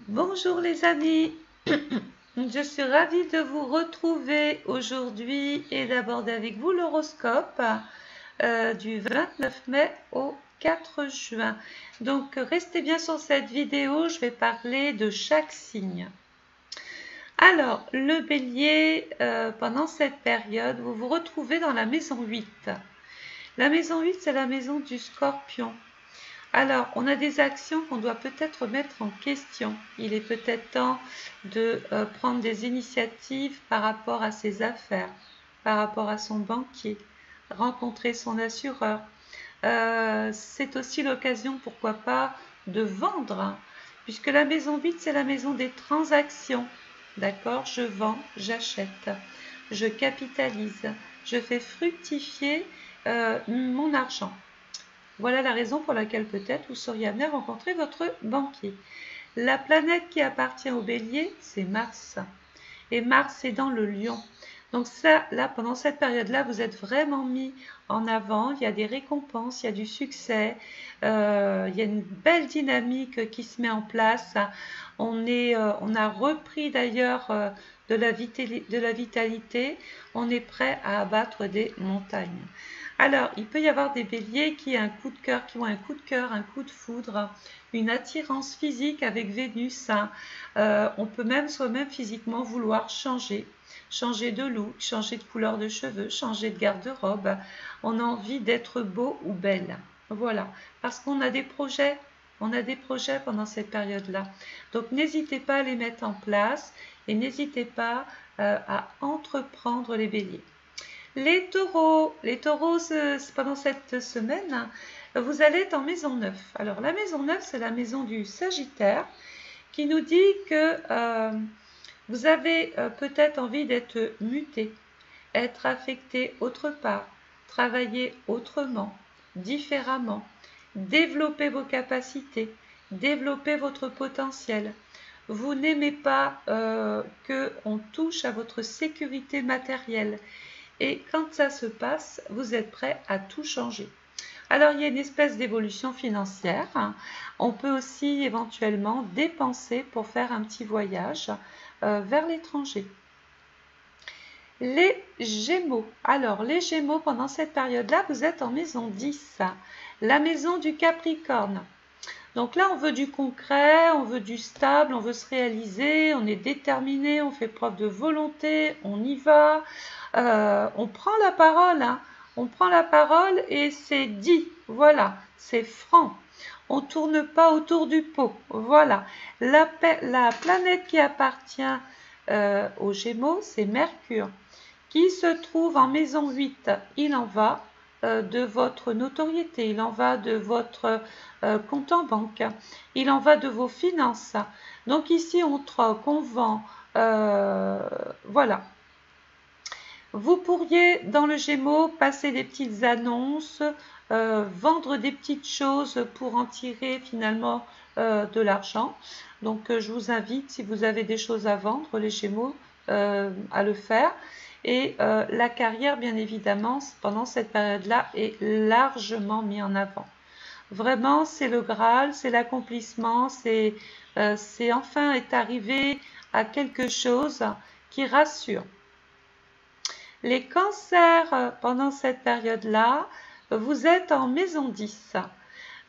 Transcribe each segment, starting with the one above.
Bonjour les amis, je suis ravie de vous retrouver aujourd'hui et d'aborder avec vous l'horoscope du 29 mai au 4 juin. Donc restez bien sur cette vidéo, je vais parler de chaque signe. Alors, le bélier, pendant cette période, vous vous retrouvez dans la maison 8. La maison 8, c'est la maison du scorpion. Alors, on a des actions qu'on doit peut-être mettre en question. Il est peut-être temps de prendre des initiatives par rapport à ses affaires, par rapport à son banquier, rencontrer son assureur. C'est aussi l'occasion, pourquoi pas, de vendre, hein, puisque la maison 8, c'est la maison des transactions. D'accord? Je vends, j'achète, je capitalise, je fais fructifier mon argent. Voilà la raison pour laquelle peut-être vous seriez amené à rencontrer votre banquier. La planète qui appartient au bélier, c'est Mars. Et Mars est dans le lion. Donc ça, là, pendant cette période-là, vous êtes vraiment mis en avant. Il y a des récompenses, il y a du succès, il y a une belle dynamique qui se met en place. On a repris d'ailleurs de la vitalité. On est prêt à abattre des montagnes. Alors, il peut y avoir des béliers qui ont un coup de cœur, un coup de foudre, une attirance physique avec Vénus. On peut même soi-même physiquement vouloir changer de look, changer de couleur de cheveux, changer de garde-robe. On a envie d'être beau ou belle. Voilà, parce qu'on a des projets. On a des projets pendant cette période-là. Donc, n'hésitez pas à les mettre en place et n'hésitez pas à entreprendre les béliers. Les taureaux, pendant cette semaine, vous allez être en maison 9. Alors la maison 9, c'est la maison du Sagittaire qui nous dit que vous avez peut-être envie d'être muté, être affecté autre part, travailler autrement, différemment, développer vos capacités, développer votre potentiel. Vous n'aimez pas qu'on touche à votre sécurité matérielle. Et quand ça se passe, vous êtes prêt à tout changer. Alors, il y a une espèce d'évolution financière. On peut aussi éventuellement dépenser pour faire un petit voyage vers l'étranger. Les Gémeaux. Alors, les Gémeaux, pendant cette période-là, vous êtes en maison 10, la maison du Capricorne. Donc là, on veut du concret, on veut du stable, on veut se réaliser, on est déterminé, on fait preuve de volonté, on y va, on prend la parole, hein. On prend la parole et c'est dit, voilà, c'est franc. On ne tourne pas autour du pot, voilà. La planète qui appartient aux Gémeaux, c'est Mercure, qui se trouve en maison 8. Il en va de votre notoriété, il en va de votre compte en banque, il en va de vos finances. Donc ici, on troque, on vend, voilà. Vous pourriez, dans le Gémeaux, passer des petites annonces, vendre des petites choses pour en tirer finalement de l'argent. Donc, je vous invite, si vous avez des choses à vendre, les Gémeaux, à le faire. Et la carrière, bien évidemment, pendant cette période-là, est largement mise en avant. Vraiment, c'est le Graal, c'est l'accomplissement, c'est enfin est arrivé à quelque chose qui rassure. Les cancers, pendant cette période-là, vous êtes en maison 10.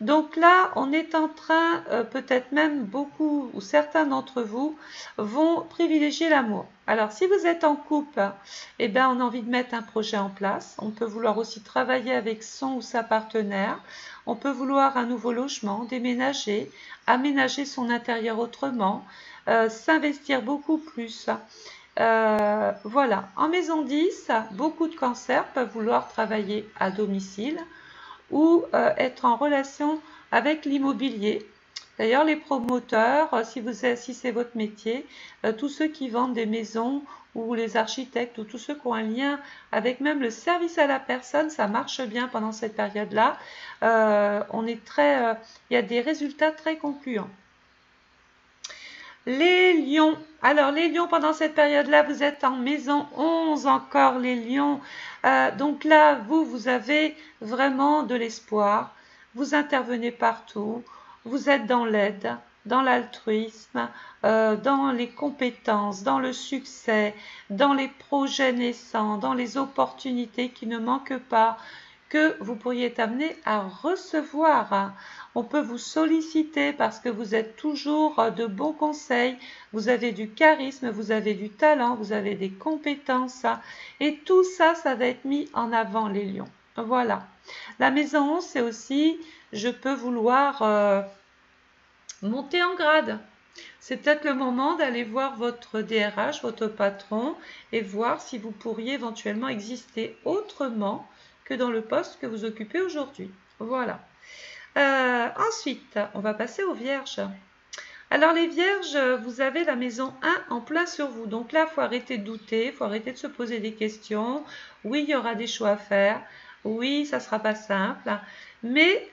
Donc là, on est en train, peut-être même beaucoup ou certains d'entre vous vont privilégier l'amour. Alors, si vous êtes en couple, eh bien, on a envie de mettre un projet en place. On peut vouloir aussi travailler avec son ou sa partenaire. On peut vouloir un nouveau logement, déménager, aménager son intérieur autrement, s'investir beaucoup plus. Voilà, en maison 10, beaucoup de cancers peuvent vouloir travailler à domicile ou être en relation avec l'immobilier. D'ailleurs, les promoteurs, si c'est votre métier, tous ceux qui vendent des maisons ou les architectes ou tous ceux qui ont un lien avec même le service à la personne, ça marche bien pendant cette période-là. Il y a des résultats très concluants. Les lions. Alors, les lions, pendant cette période-là, vous êtes en maison 11 encore, les lions. Donc là, vous avez vraiment de l'espoir. Vous intervenez partout. Vous êtes dans l'aide. dans l'altruisme, dans les compétences, dans le succès, dans les projets naissants, dans les opportunités qui ne manquent pas, que vous pourriez être amené à recevoir. On peut vous solliciter parce que vous êtes toujours de bons conseils, vous avez du charisme, vous avez du talent, vous avez des compétences et tout ça, ça va être mis en avant les lions. Voilà. La maison 11, c'est aussi, je peux vouloir monter en grade. C'est peut-être le moment d'aller voir votre DRH, votre patron, et voir si vous pourriez éventuellement exister autrement que dans le poste que vous occupez aujourd'hui. Voilà. Ensuite, on va passer aux vierges. Alors les vierges, vous avez la maison 1 en plein sur vous. Donc là, il faut arrêter de douter, il faut arrêter de se poser des questions. Oui, il y aura des choix à faire. Oui, ça ne sera pas simple. Mais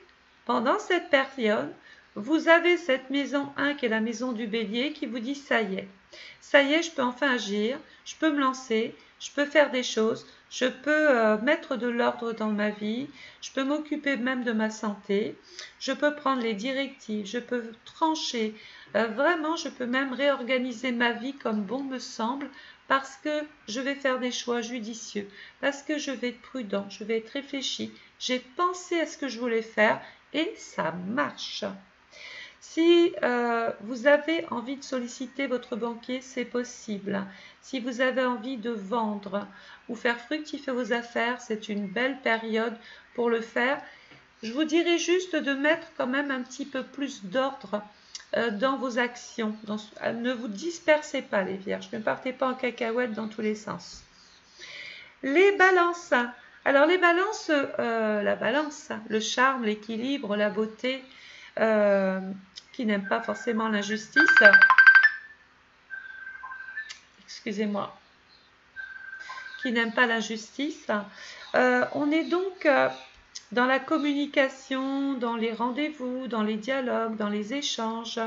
pendant cette période, vous avez cette maison 1 qui est la maison du bélier qui vous dit ça y est, je peux enfin agir, je peux me lancer, je peux faire des choses, je peux mettre de l'ordre dans ma vie, je peux m'occuper même de ma santé, je peux prendre les directives, je peux trancher, vraiment je peux même réorganiser ma vie comme bon me semble parce que je vais faire des choix judicieux, parce que je vais être prudent, je vais être réfléchi, j'ai pensé à ce que je voulais faire et ça marche. Si vous avez envie de solliciter votre banquier, c'est possible. Si vous avez envie de vendre ou faire fructifier vos affaires, c'est une belle période pour le faire. Je vous dirais juste de mettre quand même un petit peu plus d'ordre dans vos actions. Ne vous dispersez pas les vierges, ne partez pas en cacahuète dans tous les sens. Les balances. Alors les balances, la balance, le charme, l'équilibre, la beauté, qui n'aiment pas forcément l'injustice. Excusez-moi. Qui n'aiment pas l'injustice. On est donc dans la communication, dans les rendez-vous, dans les dialogues, dans les échanges,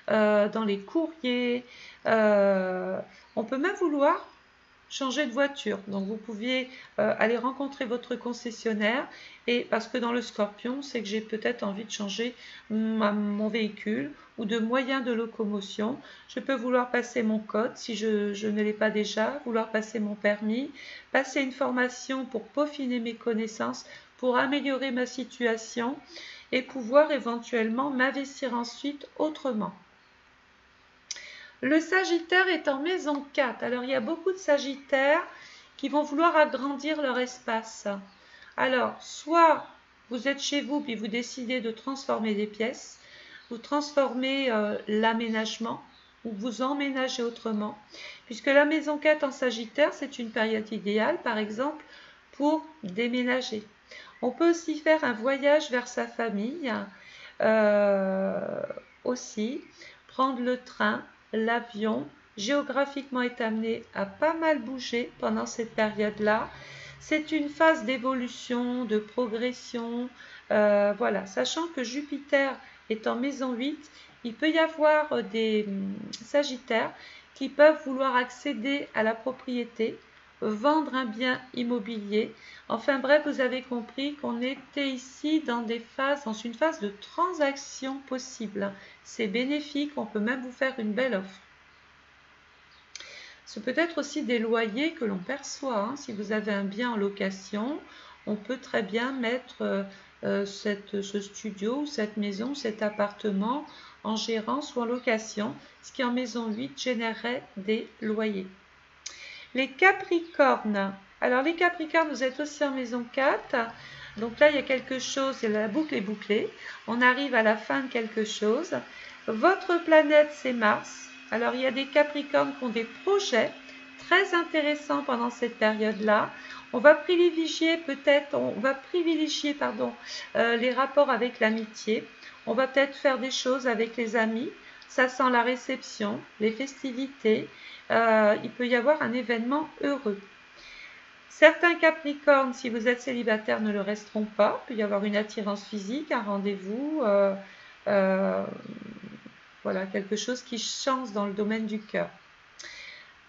dans les courriers. On peut même vouloir changer de voiture. Donc vous pouviez aller rencontrer votre concessionnaire et parce que dans le scorpion, c'est que j'ai peut-être envie de changer mon véhicule ou de moyen de locomotion. Je peux vouloir passer mon code si je ne l'ai pas déjà, vouloir passer mon permis, passer une formation pour peaufiner mes connaissances, pour améliorer ma situation et pouvoir éventuellement m'investir ensuite autrement. Le Sagittaire est en maison 4. Alors, il y a beaucoup de Sagittaires qui vont vouloir agrandir leur espace. Alors, soit vous êtes chez vous puis vous décidez de transformer des pièces, vous transformez l'aménagement ou vous emménagez autrement, puisque la maison 4 en Sagittaire, c'est une période idéale, par exemple, pour déménager. On peut aussi faire un voyage vers sa famille, aussi, prendre le train, l'avion, géographiquement est amené à pas mal bouger pendant cette période-là. C'est une phase d'évolution, de progression, voilà, sachant que Jupiter est en maison 8, il peut y avoir des Sagittaires qui peuvent vouloir accéder à la propriété, vendre un bien immobilier. Enfin bref, vous avez compris qu'on était ici dans une phase de transaction possible. C'est bénéfique, on peut même vous faire une belle offre. Ce peut être aussi des loyers que l'on perçoit. Hein. Si vous avez un bien en location, on peut très bien mettre ce studio, cette maison, cet appartement en gérance ou en location, ce qui en maison 8 générerait des loyers. Les Capricornes. Alors les Capricornes, vous êtes aussi en maison 4. Donc là, il y a quelque chose, la boucle est bouclée. On arrive à la fin de quelque chose. Votre planète, c'est Mars. Alors il y a des Capricornes qui ont des projets très intéressants pendant cette période-là. On va privilégier les rapports avec l'amitié. On va peut-être faire des choses avec les amis. Ça sent la réception, les festivités. Il peut y avoir un événement heureux. Certains Capricornes, si vous êtes célibataire, ne le resteront pas. Il peut y avoir une attirance physique, un rendez-vous, voilà, quelque chose qui change dans le domaine du cœur.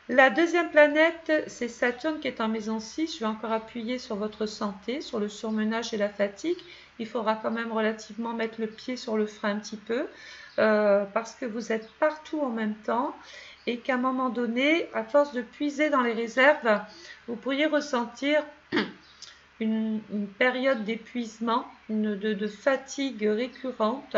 La deuxième planète, c'est Saturne qui est en maison 6. Je vais encore appuyer sur votre santé, sur le surmenage et la fatigue. il faudra quand même relativement mettre le pied sur le frein un petit peu, parce que vous êtes partout en même temps et qu'à un moment donné, à force de puiser dans les réserves, vous pourriez ressentir une période d'épuisement, de fatigue récurrente,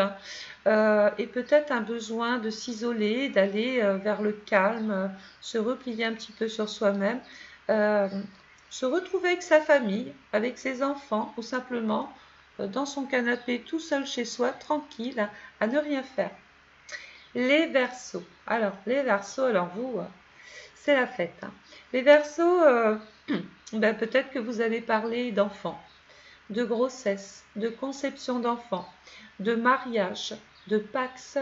et peut-être un besoin de s'isoler, d'aller vers le calme, se replier un petit peu sur soi-même, se retrouver avec sa famille, avec ses enfants, ou simplement dans son canapé tout seul chez soi, tranquille, à ne rien faire. Les Verseaux. Alors, les Verseaux, alors vous, c'est la fête, hein. Les Verseaux, ben, peut-être que vous allez parler d'enfants, de grossesse, de conception d'enfants, de mariage, de pax,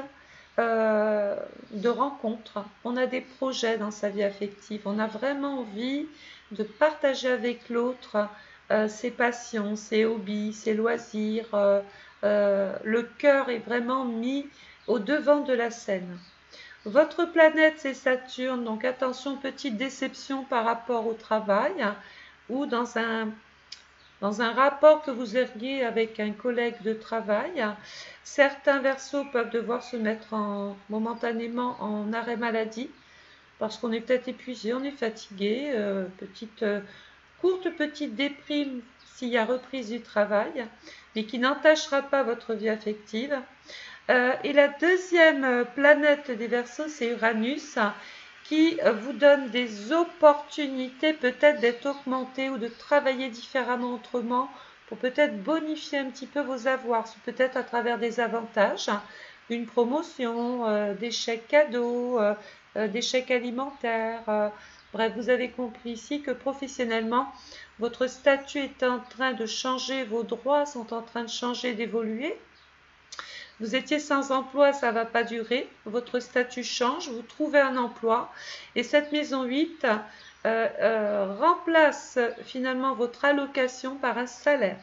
de rencontres. On a des projets dans sa vie affective. On a vraiment envie de partager avec l'autre ses passions, ses hobbies, ses loisirs. Le cœur est vraiment mis au devant de la scène. Votre planète, c'est Saturne, donc attention, petite déception par rapport au travail ou dans un rapport que vous auriez avec un collègue de travail. Certains Verseaux peuvent devoir se mettre momentanément en arrêt maladie parce qu'on est peut-être épuisé, on est fatigué, courte petite déprime s'il y a reprise du travail, mais qui n'entachera pas votre vie affective. Et la deuxième planète des Verseaux, c'est Uranus, qui vous donne des opportunités peut-être d'être augmenté ou de travailler différemment autrement pour peut-être bonifier un petit peu vos avoirs, peut-être à travers des avantages, une promotion, des chèques cadeaux, des chèques alimentaires. Bref, vous avez compris ici que professionnellement, votre statut est en train de changer, vos droits sont en train de changer, d'évoluer. Vous étiez sans emploi, ça ne va pas durer. Votre statut change, vous trouvez un emploi. Et cette maison 8 remplace finalement votre allocation par un salaire.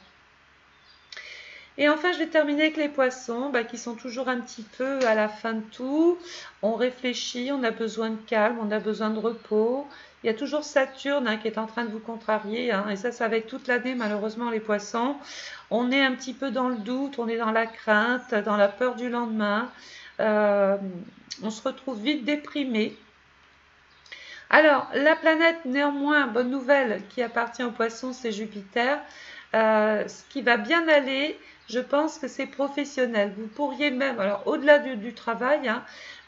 Et enfin, je vais terminer avec les poissons, qui sont toujours un petit peu à la fin de tout. On réfléchit, on a besoin de calme, on a besoin de repos. Il y a toujours Saturne qui est en train de vous contrarier, et ça va être toute l'année malheureusement les poissons. On est un petit peu dans le doute, on est dans la crainte, dans la peur du lendemain. On se retrouve vite déprimé. Alors, la planète néanmoins, bonne nouvelle, qui appartient aux poissons, c'est Jupiter. Ce qui va bien aller, je pense que c'est professionnel. Vous pourriez même, alors au-delà du travail,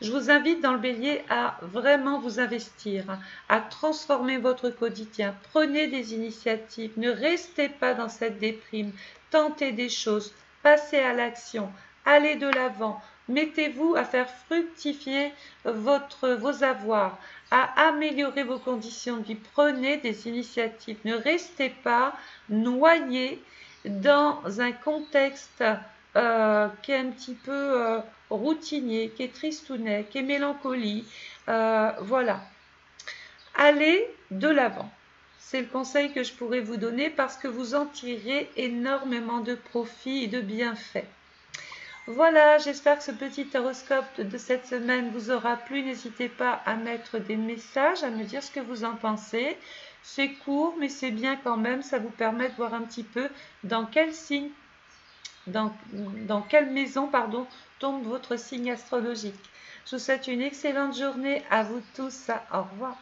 je vous invite dans le bélier à vraiment vous investir, à transformer votre quotidien. Prenez des initiatives, ne restez pas dans cette déprime, tentez des choses, passez à l'action, allez de l'avant, mettez-vous à faire fructifier vos avoirs, à améliorer vos conditions de vie. Prenez des initiatives, ne restez pas noyé dans un contexte qui est un petit peu routinier, qui est tristounet, qui est mélancolie. Voilà. Allez de l'avant. C'est le conseil que je pourrais vous donner parce que vous en tirerez énormément de profit et de bienfaits. Voilà, j'espère que ce petit horoscope de cette semaine vous aura plu. N'hésitez pas à mettre des messages, à me dire ce que vous en pensez. C'est court, mais c'est bien quand même. Ça vous permet de voir un petit peu dans quel signe, dans quelle maison, pardon, tombe votre signe astrologique. Je vous souhaite une excellente journée à vous tous. Au revoir.